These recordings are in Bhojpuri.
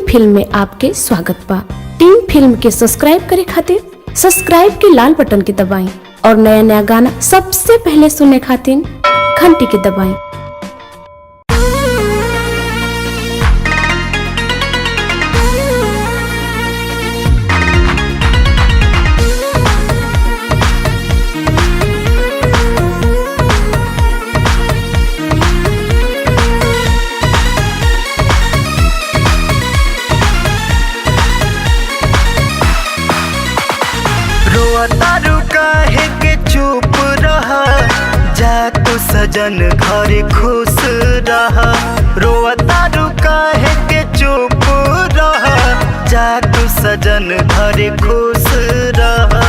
फिल्म में आपके स्वागत बा। टीम फिल्म के सब्सक्राइब करे खातिर सब्सक्राइब के लाल बटन के दबाएं और नया नया गाना सबसे पहले सुनने खातिर घंटी के दबाएं। तारू काहे के चुप रहा, जा तू सजन घर खुश रहा। रोआ तारू काहे के चुप रहा, जा तू सजन घर खुश रहा।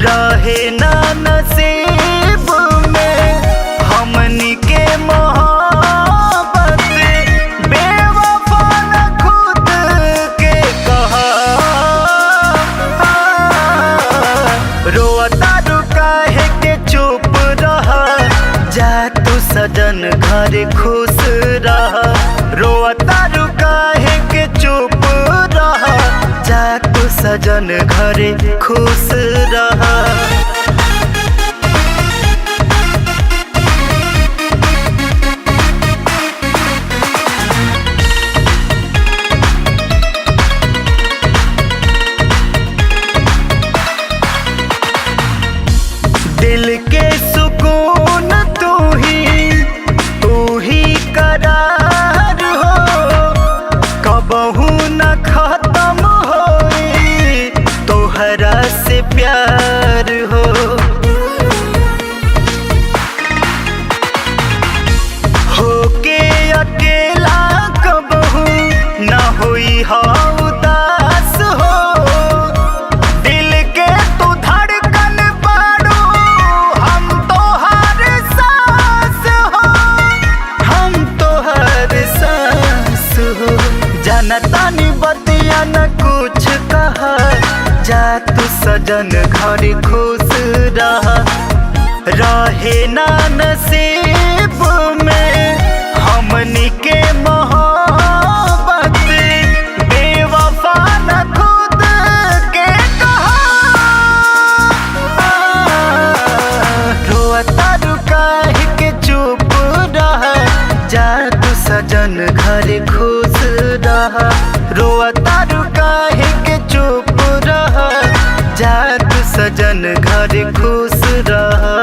रहे ना नसीब में हमनी के मोहब्बत, बेवफा न खुद के कहा। रोआ तारू काहे के चुप रहा, जा तू सजन घर खुश रहा। रोआ तारू काहे के चुप रहा, जा तू सजन घर खुश रहा। दिल के सुकून तू ही करार हो, कबहू न खत्म होई तोहरा से प्यार हो। होके अकेला कबहू न होई हा उदास हो। दिल के तू धड़कन बाड़ू, हम तो हर सांस हो, हम तो हर सांस हो। जनता नी बतिया न कुछ कहा, जा तू सजन घर खुश रहा। रहे ना नसीब में हमनी के मोहब्बत, बेवफा न खुद के कहा। रोआ तारू काहे के चुप रहा, जा तू सजन घर खुश रहा। रोआ तारू काहे के चुप रहा, जा तू सजन घर खुश रहा।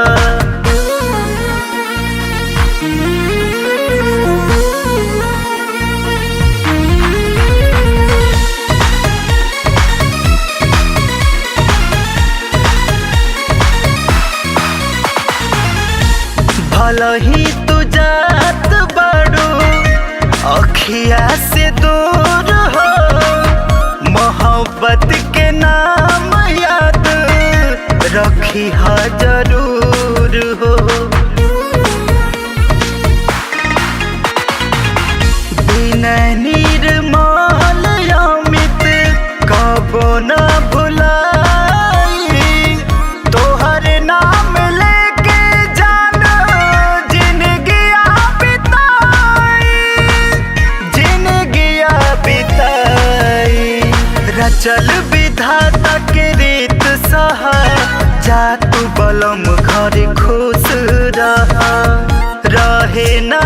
भला ही तू जात बाड़ू अखिया से दूर हो, मोहब्बत के नाम याद रखी हा जरूर हो। बिना निर्मल अमित कबो न भुलाई, तोहर नाम लेके जान जिंदगिया बिताई, जिंदगिया बिताई। रचल विधाता के रीत सहा, जा तू बलम घर खुश रहा। रहे ना